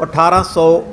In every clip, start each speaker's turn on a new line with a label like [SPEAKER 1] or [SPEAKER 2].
[SPEAKER 1] 1800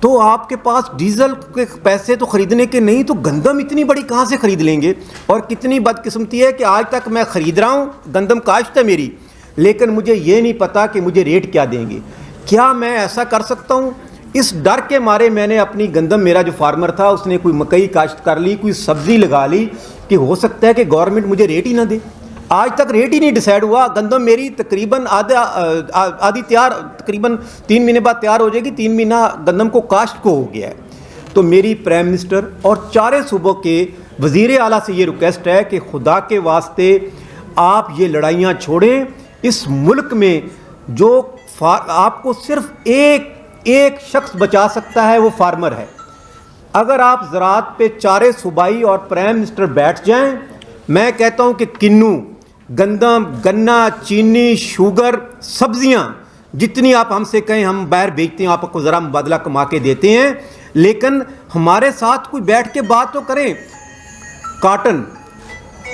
[SPEAKER 1] تو آپ کے پاس ڈیزل کے پیسے تو خریدنے کے نہیں، تو گندم اتنی بڑی کہاں سے خرید لیں گے؟ اور کتنی بدقسمتی ہے کہ آج تک میں خرید رہا ہوں، گندم کاشت ہے میری، لیکن مجھے یہ نہیں پتا کہ مجھے ریٹ کیا دیں گے۔ کیا میں ایسا کر سکتا ہوں؟ اس ڈر کے مارے میں نے اپنی گندم، میرا جو فارمر تھا اس نے کوئی مکئی کاشت کر لی، کوئی سبزی لگا لی کہ ہو سکتا ہے کہ گورنمنٹ مجھے ریٹ ہی نہ دے۔ آج تک ریٹ ہی نہیں ڈیسائیڈ ہوا۔ گندم میری تقریباً آدھی تیار، تقریباً 3 مہینے بعد تیار ہو جائے گی، 3 مہینہ گندم کو کاشت کو ہو گیا ہے۔ تو میری پرائم منسٹر اور چارے صوبوں کے وزیر اعلیٰ سے یہ ریکویسٹ ہے کہ خدا کے واسطے آپ یہ لڑائیاں چھوڑیں۔ اس ملک میں جو آپ کو صرف ایک شخص بچا سکتا ہے وہ فارمر ہے۔ اگر آپ زراعت پہ چارے صوبائی اور پرائم منسٹر بیٹھ جائیں، میں کہتا ہوں کہ کنو، گندم، گنا، چینی، شوگر، سبزیاں جتنی آپ ہم سے کہیں ہم باہر بیچتے ہیں، آپ کو ذرا مبادلہ کما کے دیتے ہیں، لیکن ہمارے ساتھ کوئی بیٹھ کے بات تو کریں۔ کاٹن،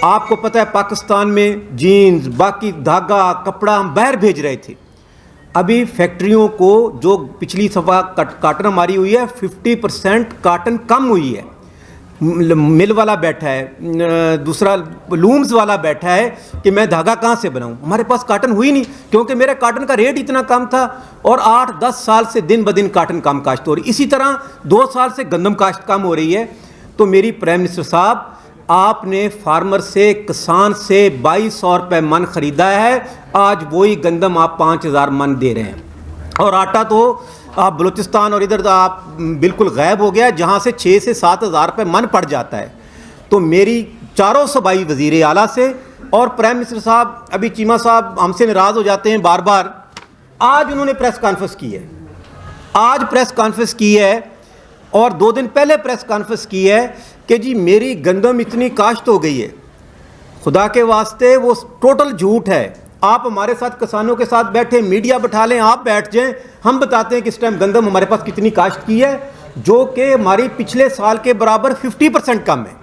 [SPEAKER 1] آپ کو پتہ ہے پاکستان میں جینز، باقی دھاگا، کپڑا ہم باہر بھیج رہے تھے۔ ابھی فیکٹریوں کو جو پچھلی صفحہ کاٹن ہماری ہوئی ہے، 50% کاٹن کم ہوئی ہے۔ مل والا بیٹھا ہے، دوسرا لومز والا بیٹھا ہے کہ میں دھاگا کہاں سے بناؤں؟ ہمارے پاس کاٹن ہوئی نہیں، کیونکہ میرے کاٹن کا ریٹ اتنا کم تھا، اور 8-10 سال سے دن بدن کاٹن کم کاشت ہو رہی۔ اسی طرح 2 سال سے گندم کاشت کم ہو رہی ہے۔ تو میری پرائم منسٹر صاحب، آپ نے فارمر سے، کسان سے 2200 روپے من خریدا ہے، آج وہی گندم آپ 5000 من دے رہے ہیں، اور آٹا تو آپ بلوچستان اور ادھر آپ بالکل غائب ہو گیا، جہاں سے 6 سے 7 ہزار روپے من پڑ جاتا ہے۔ تو میری چاروں صوبائی وزیر اعلیٰ سے اور پرائم منسٹر صاحب، ابھی چیمہ صاحب ہم سے ناراض ہو جاتے ہیں بار بار، آج انہوں نے پریس کانفرنس کی ہے، آج پریس کانفرنس کی ہے، اور 2 دن پہلے پریس کانفرنس کی ہے کہ جی میری گندم اتنی کاشت ہو گئی ہے۔ خدا کے واسطے وہ ٹوٹل جھوٹ ہے۔ آپ ہمارے ساتھ کسانوں کے ساتھ بیٹھے، میڈیا بٹھا لیں، آپ بیٹھ جائیں، ہم بتاتے ہیں کہ اس ٹائم گندم ہمارے پاس کتنی کاشت کی ہے، جو کہ ہماری پچھلے سال کے برابر 50% کم ہے۔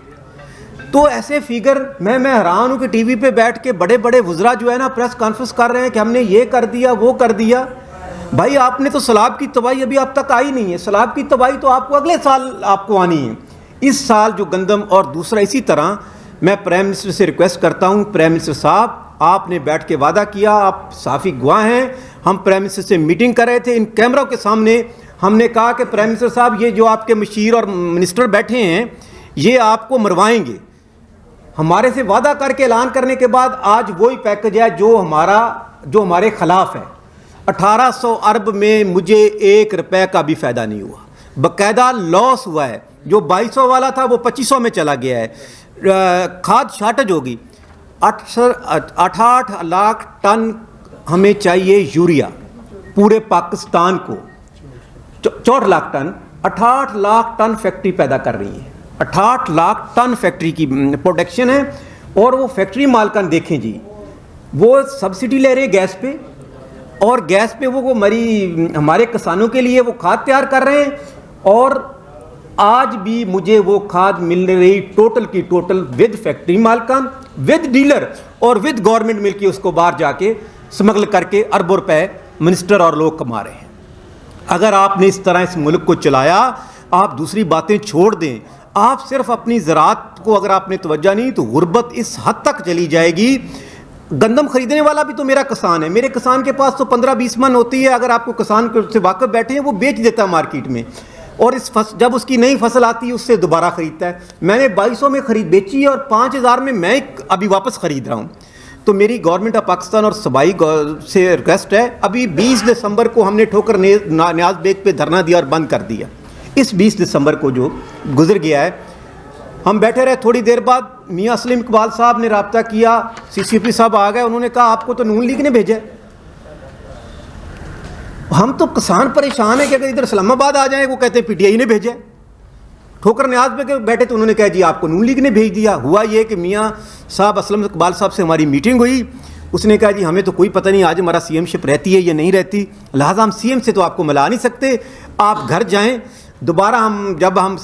[SPEAKER 1] تو ایسے فیگر میں حیران ہوں کہ ٹی وی پہ بیٹھ کے بڑے بڑے وزراء جو ہے نا پریس کانفرنس کر رہے ہیں کہ ہم نے یہ کر دیا، وہ کر دیا۔ بھائی آپ نے تو سیلاب کی تباہی ابھی آپ تک آئی نہیں ہے، سیلاب کی تباہی تو آپ کو اگلے سال آپ کو آنی ہے۔ اس سال جو گندم، اور دوسرا اسی طرح میں پرائم منسٹر سے ریکویسٹ کرتا ہوں، پرائم منسٹر صاحب آپ نے بیٹھ کے وعدہ کیا، آپ صافی گواہ ہیں، ہم پرائم منسٹر سے میٹنگ کر رہے تھے ان کیمروں کے سامنے، ہم نے کہا کہ پرائم منسٹر صاحب یہ جو آپ کے مشیر اور منسٹر بیٹھے ہیں یہ آپ کو مروائیں گے۔ ہمارے سے وعدہ کر کے اعلان کرنے کے بعد آج وہی پیکج ہے جو ہمارے خلاف ہے۔ 1800 ارب میں مجھے 1 روپے کا بھی فائدہ نہیں ہوا، باقاعدہ لاس ہوا ہے۔ جو 2200 والا تھا وہ 2500 میں چلا گیا ہے۔ کھاد شارٹیج ہوگی، 68 لاکھ ٹن ہمیں چاہیے یوریا پورے پاکستان کو، 64 lakh ton, 68 lakh ton factory پیدا کر رہی ہے، 68 لاکھ ٹن فیکٹری کی پروڈکشن ہے۔ اور وہ فیکٹری مالکان دیکھیں جی، وہ سبسڈی لے رہے گیس پہ، اور گیس پہ وہ ہمارے کسانوں کے لیے وہ کھاد تیار کر رہے ہیں، اور آج بھی مجھے وہ کھاد مل رہی ٹوٹل کی ٹوٹل ود فیکٹری مالکان، ود ڈیلر، اور ود گورنمنٹ مل کے اس کو باہر جا کے سمگل کر کے اربوں روپے منسٹر اور لوگ کما رہے ہیں۔ اگر آپ نے اس طرح اس ملک کو چلایا، آپ دوسری باتیں چھوڑ دیں، آپ صرف اپنی زراعت کو اگر آپ نے توجہ نہیں تو غربت اس حد تک چلی جائے گی۔ گندم خریدنے والا بھی تو میرا کسان ہے، میرے کسان کے پاس تو 15-20 من ہوتی ہے، اگر آپ کو کسان سے واقف بیٹھے ہیں وہ بیچ دیتا ہے مارکیٹ میں، اور جب اس کی نئی فصل آتی ہے اس سے دوبارہ خریدتا ہے۔ میں نے 2200 میں بھیجی ہے، اور 5000 میں ابھی واپس خرید رہا ہوں۔ تو میری گورنمنٹ آف پاکستان اور صوبائی سے ریکویسٹ ہے، ابھی 20 دسمبر کو ہم نے ٹھوکر نیاز بیگ پہ دھرنا دیا اور بند کر دیا۔ اس 20 دسمبر کو جو گزر گیا ہے، ہم بیٹھے رہے، تھوڑی دیر بعد میاں اسلم اقبال صاحب نے رابطہ کیا، CCP صاحب آ گئے، انہوں نے کہا آپ کو تو نون لیگ نے بھیجا ہے۔ ہم تو کسان پریشان ہیں کہ اگر ادھر اسلام آباد آ جائیں وہ کہتے ہیں PTI نے بھیجا ہے۔ ٹھوکر نیاز پہ بیٹھے تو انہوں نے کہا جی آپ کو نون لیگ نے بھیج دیا۔ ہوا یہ کہ میاں صاحب اسلم اقبال صاحب سے ہماری میٹنگ ہوئی، اس نے کہا جی ہمیں تو کوئی پتہ نہیں آج ہمارا CM شپ رہتی ہے یا نہیں رہتی، لہٰذا ہم CM سے تو آپ کو ملا نہیں سکتے، آپ گھر جائیں، دوبارہ جب ہم